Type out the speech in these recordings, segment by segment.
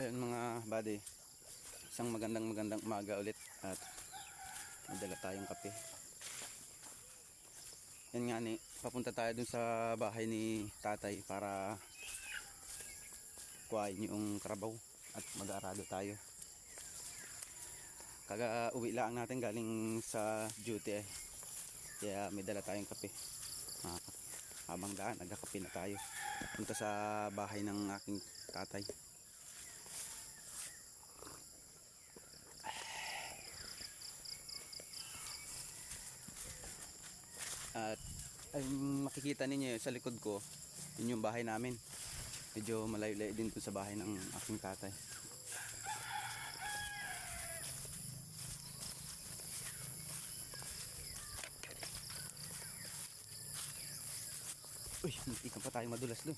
Ayun mga buddy, isang magandang umaga ulit at may dala tayong kape. Yan nga ni, papunta tayo dun sa bahay ni tatay para kuhain yung karabaw at mag-aarado tayo. Kaga uwi lang natin galing sa duty kaya may dala tayong kape. Habang daan nagkakape na tayo punta sa bahay ng aking tatay. At ay makikita ninyo sa likod ko, yun yung bahay namin. Medyo malayo-layo din sa bahay ng aking tatay. Uy, hindi pa tayo madulas doon.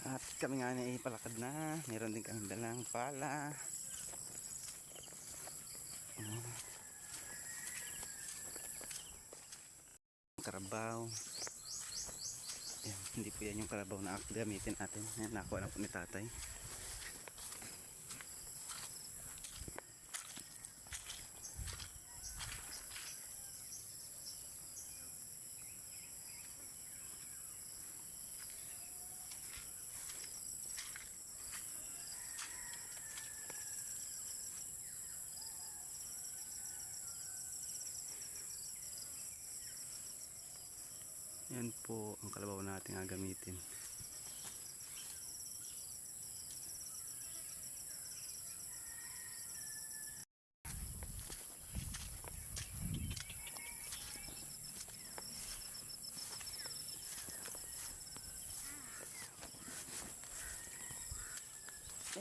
At kami nga na ipalakad na. Meron din kami dalang pala. Karabaw. Ayan, hindi po yan yung karabaw na gamitin natin. Ayan, nakuha lang po ni tatay. Yan po ang kalabaw natin gagamitin.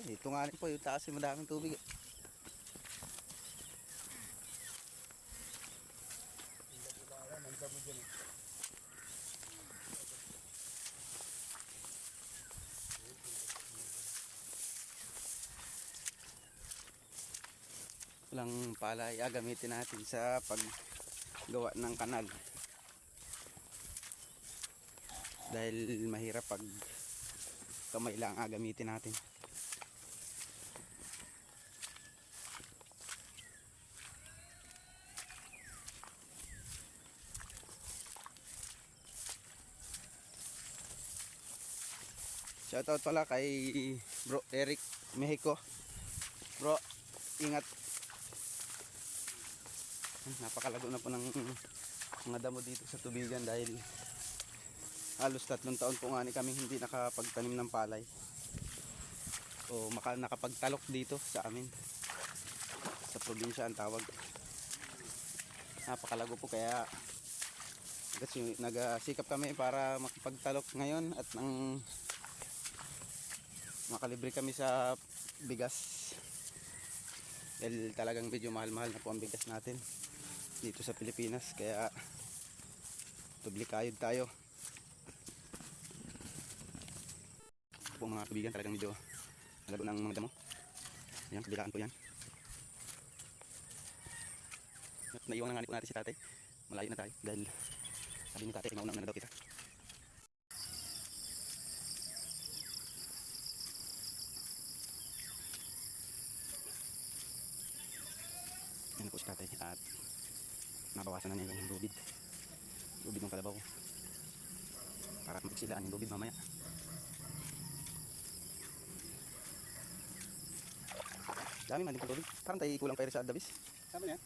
Ito nga rin po yung taas yung madaming tubig. Walang pala gagamitin natin sa paggawa ng kanal. Dahil mahirap pag kamay lang gagamitin natin. Shoutout pala kay Bro Eric Mexico. Bro, ingat. Napakalago na po ng mga damo dito sa tubigan dahil halos 3 taon po nga ni kami hindi nakapagtanim ng palay o nakapagtalok dito sa amin sa probinsya ang tawag. Napakalago po kaya nagsikap kami para makapagtalok ngayon at makalibre kami sa bigas dahil talagang medyo mahal na po ang bigas natin dito sa Pilipinas kaya dublikayod tayo po mga kaibigan. Talagang medyo halago ng mga damo. Ayan, kabilaan po yan at naiwan na nga po natin si tatay. Malayo na tayo dahil sabi ni tatay mauna na daw kita. Yan po si tatay at nabawasan na niya yung lubid ng kalabaw para magsilaan yung lubid mamaya. Dami man din po lubid, parang tayo kulang pa rin sa adabis. Tama yan?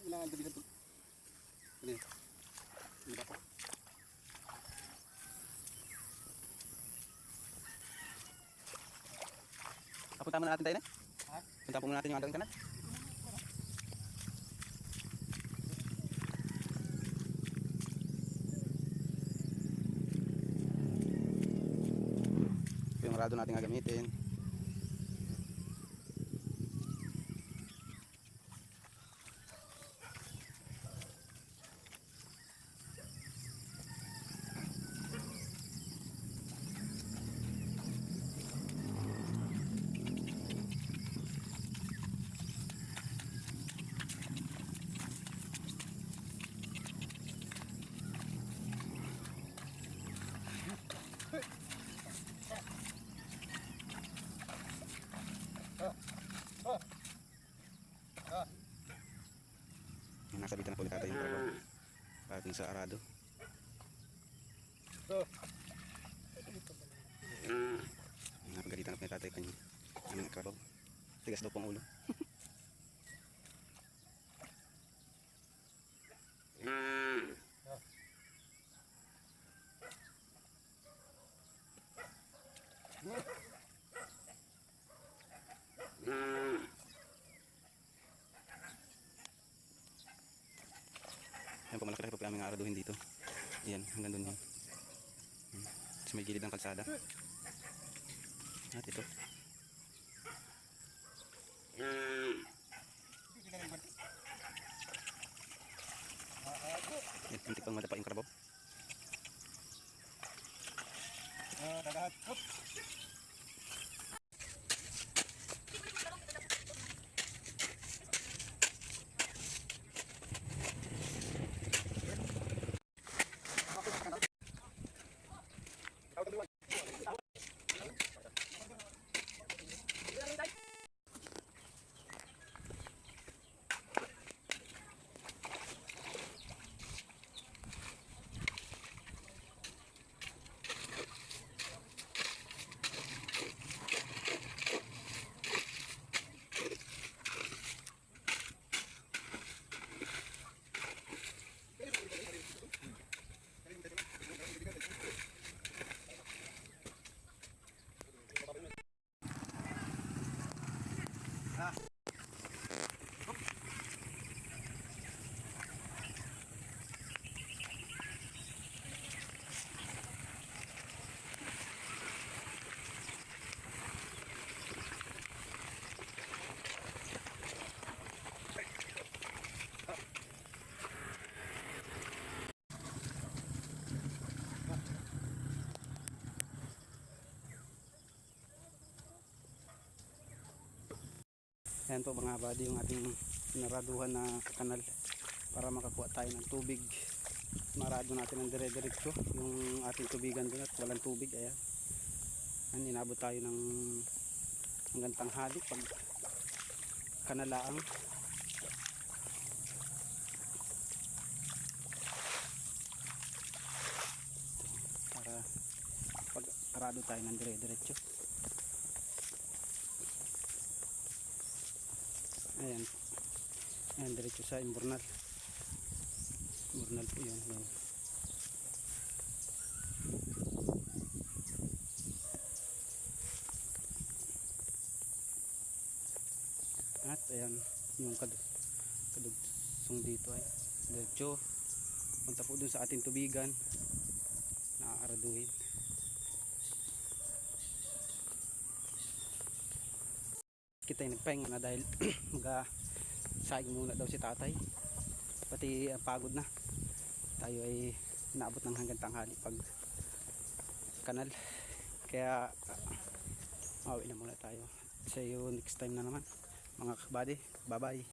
Kailangan adabis ito. Ano yun? Ano ba po? Papunta muna natin tayo na. Ha? Punta po muna natin yung agawin kanal. Yung rado natin gagamitin. dun sa arado. Napagalitan ako ni tatay kanya. Aming akrabaw. Tigas daw pong ulo. Ayan po, malaki-laki po po aming araduhin dito. Ayan, hanggang dun yun. Sa may gilid ng kalsada. At ito. Ayan, muntik pang madapa yung karabaw. Dadahat. Hop. Ayan po mga buddy yung ating naraduhan na kanal para makakuha tayo ng tubig. Marado natin ng dire-diretso yung ating tubigan doon at walang tubig. Ayan. Ayan, inabot tayo ng hanggang tanghali pag kanalaang. Para pag arado tayo ng dire-diretso. Ayan. Ayan, diretso sa Imburnal. Imburnal po yun. Ayan. At ayan, yung kadugsong dito ay diretso. Punta po dun sa ating tubigan na aaraduhin. Kita yung nagpahinga na dahil saing muna daw si tatay, pati pagod na. Tayo ay naabot ng hanggang tanghali pag kanal, kaya mauwi na muna tayo. See you next time na naman mga kabady. Bye bye.